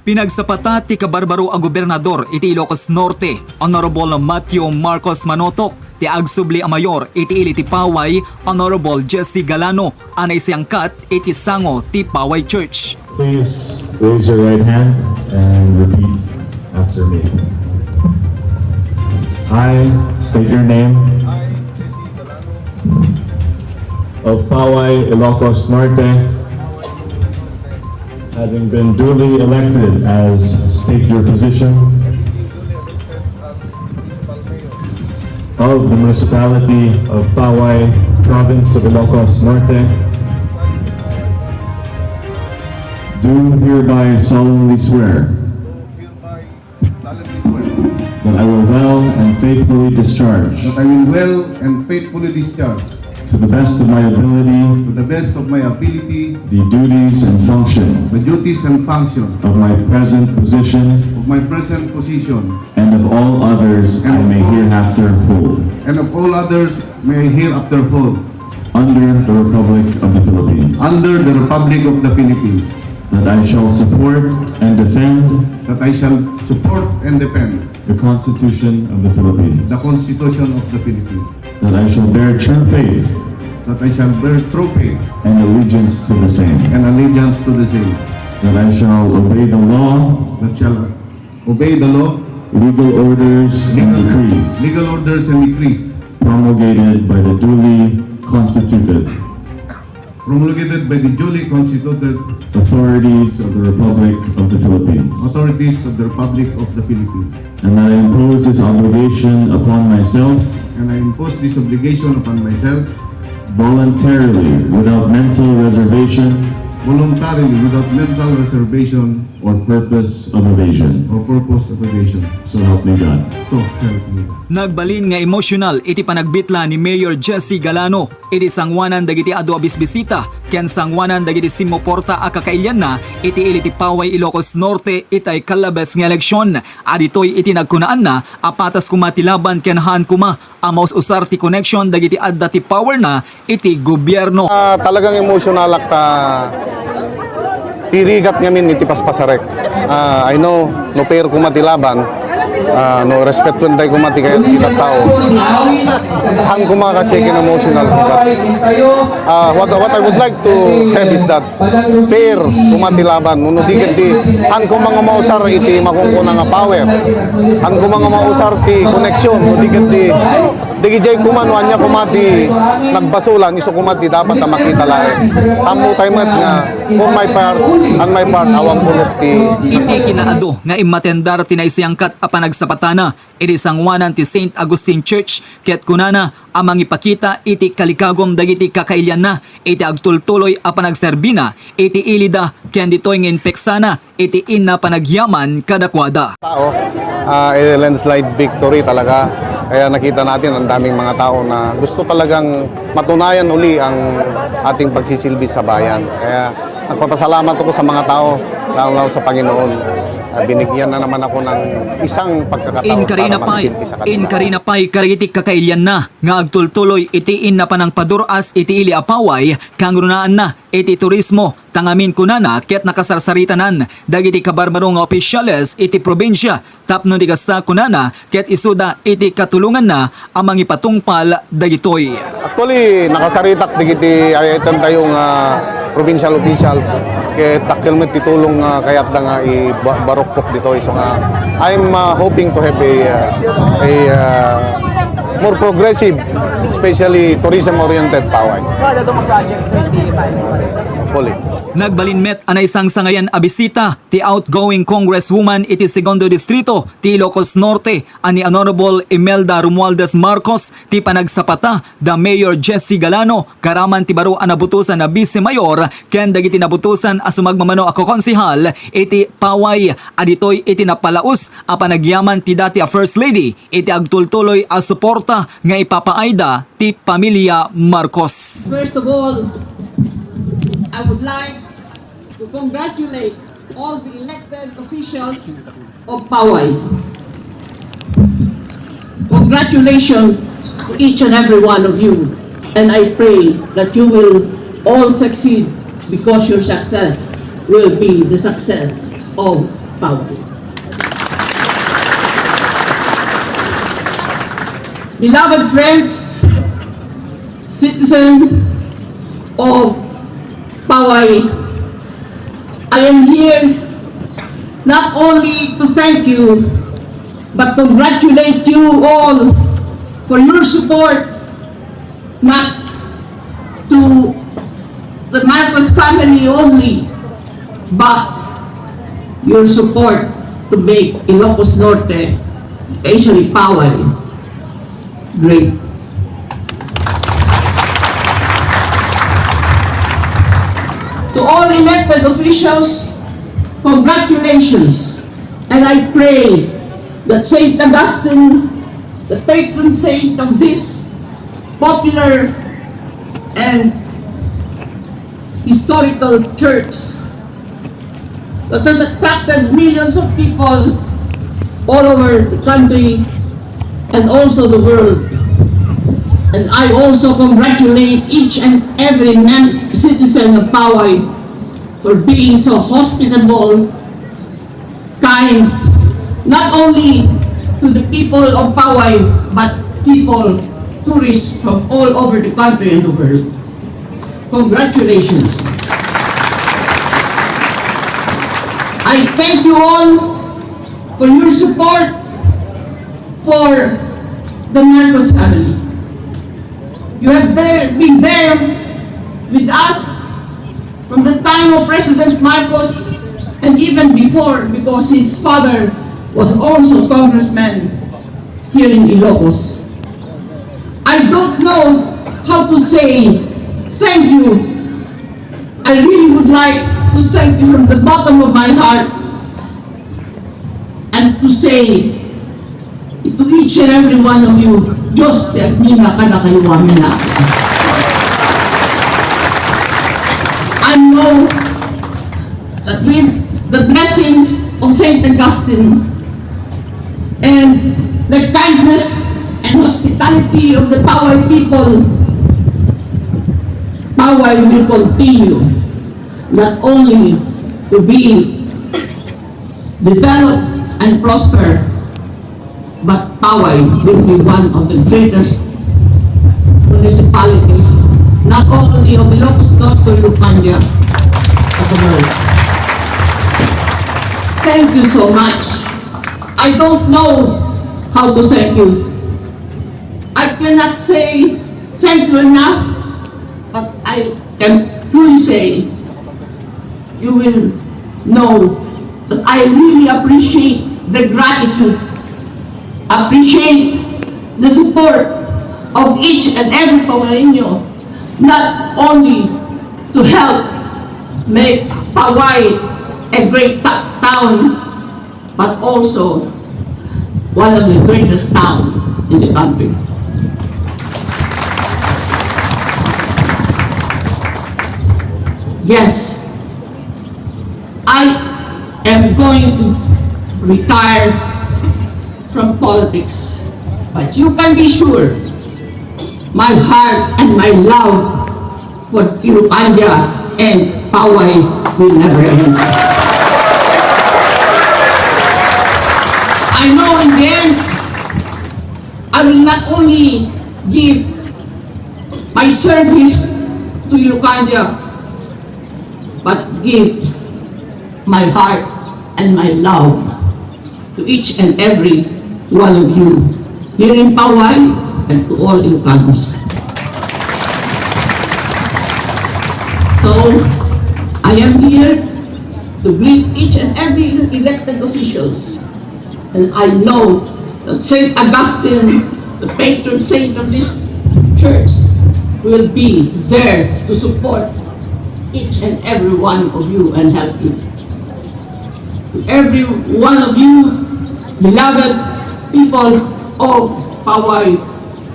Pinagsapata ti kabarbaro a gobernador iti Ilocos Norte, Honorable Matthew Marcos Manotok, ti agsubli a mayor iti ili ti Paway, Honorable Jessie Galano, anay siyang kat iti sango ti Paway Church. Please raise your right hand and repeat after me. I state your name. Of Paway, Ilocos Norte, having been duly elected as state your position of the municipality of Paway, province of Ilocos Norte, do hereby solemnly swear that I will well and faithfully discharge to the best of my ability the duties and function of my present position and of all others I may hereafter hold under the Republic of the Philippines, that I shall support and defend the Constitution of the Philippines, that I shall bear true faith and allegiance to the same, that I shall obey the law, legal orders and decrees promulgated by the duly constituted authorities of the Republic of the Philippines, and that I impose this obligation upon myself voluntarily, without mental reservation or purpose of evasion. So help me God. Nagbalin nga emosyonal iti panagbitla ni Mayor Jessie Galano, iti sangwanan dagiti adu abisbisita, ken sangwanan dagiti sumuporta a kakailyan na iti ili ti Paway Ilocos Norte itay kalabes nga eleksyon. Aditoy iti nagkunaan na apatas kumatilaban ken haan kuma amaus usar ti connection dagiti adda ti power na iti gobyerno. Talagang emosyonal akta tirigat ngamin iti paspasarek. I know no pair kumatilaban, no respect when day kumati kayo ilang tao. Han kumakache kin emotional. What I would like to have is that pair kumatilaban no digdi han kumanga mausar iti makungkuna nga power. Han kumanga mausar ti connection no digdi digijay kumanuan niya kumati nagbasulan iso kumati dapat na makita lae. Amo tayo nga for my part awang pulos ti iti kinaado nga imatendar tinaisiyangkat a panagsapatana iti sangwanan ti St. Augustine Church ket kunana amang ipakita iti kalikagom dagiti kakailyan na iti agtultuloy a panagserbina iti ilida ken ditoy ngin peksana iti inna panagyaman kadakwada. Tao, landslide victory talaga. Kaya nakita natin ang daming mga tao na gusto talagang matunayan uli ang ating pagsisilbi sa bayan. Kaya nagpapasalamat ako sa mga tao, lalo sa Panginoon. Binigyan na naman ako ng isang pagkakataon para magsilbi sa kanila. Karina pa'y karitik kakailyan na, nga agtultuloy itiin na panang paduras iti ili apaway, kang runaan na iti turismo, tangamin kunana ket nakasarsaritanan, dagiti kabarbaro nga opisyales iti probinsya, tapno di kasta kunana ket isuda iti katulungan na amang ipatungpal dagitoy. Actually, nakasaritak digiti ayaton tayong provincial officials kaya takil mo titulong kayak da nga i-barokpok dito. So nga, I'm hoping to have a more progressive, especially tourism-oriented Paway. So ano itong projects with the Fully. Nagbalin met anay sang sangayan abisita ti outgoing Congresswoman iti segundo distrito ti Ilocos Norte ani Honorable Imelda Marcos ti panagsapata da Mayor Jessie Galano karaman ti baro anabutusan na Vice Mayor ken dagiti nabutusan a sumagmamano ako konsehal iti Paway aditoy iti napalaus a panagyaman ti dati a First Lady iti agtultuloy a suporta nga ipapaayda ti pamilya Marcos. First of all, I would like to congratulate all the elected officials of Paway. Congratulations to each and every one of you. And I pray that you will all succeed because your success will be the success of Paway. Beloved friends, citizen of Paway, I am here not only to thank you, but congratulate you all for your support, not to the Marcos family only, but your support to make Ilocos Norte, especially Paway, great. To all elected officials, congratulations, and I pray that Saint Augustine, the patron saint of this popular and historical church that has attracted millions of people all over the country and also the world. And I also congratulate each and every citizen of Paway for being so hospitable, kind, not only to the people of Paway, but people, tourists from all over the country and the world. Congratulations. I thank you all for your support for the Marcos family. You have been there with us from the time of President Marcos and even before, because his father was also congressman here in Ilocos. I don't know how to say thank you. I really would like to thank you from the bottom of my heart and to say to each and every one of you, Diyos, tiagmina ka na kayo amin na. I know that with the blessings of Saint Augustine and the kindness and hospitality of the Paway people, Paway will continue not only to be developed and prosper, but Paway will be one of the greatest municipalities, not only of Ilocos Norte or Lucania, but the world. Thank you so much. I don't know how to thank you. I cannot say thank you enough, but I can truly say you will know that I really appreciate the gratitude, appreciate the support of each and every Pawayenyo, not only to help make Paway a great town, but also one of the greatest towns in the country. Yes, I am going to retire from politics, but you can be sure my heart and my love for Ilocania and Paway will never end. I know in the end, I will not only give my service to Ilocania, but give my heart and my love to each and every one of you here in Paway and to all Ilocanos. So, I am here to greet each and every elected officials. And I know that Saint Augustine, the patron saint of this church, will be there to support each and every one of you and help you. To every one of you, beloved people of Paway,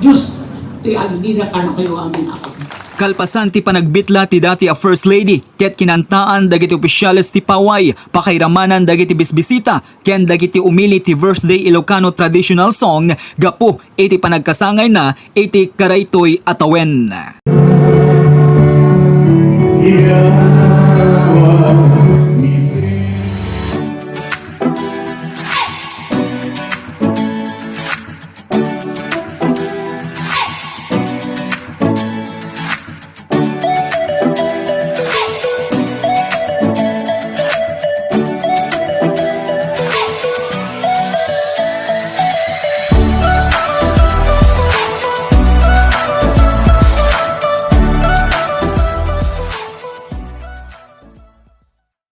Diyos, tiagdina ka na kayo amin ako. Kalpasan ti panagbitla ti dati a First Lady, ket kinantaan dagiti opisyales ti Paway, pakairamanan dagiti bisbisita, ken dagiti umili ti birthday Ilocano traditional song, gapo iti panagkasangay na iti karaytoy atawen.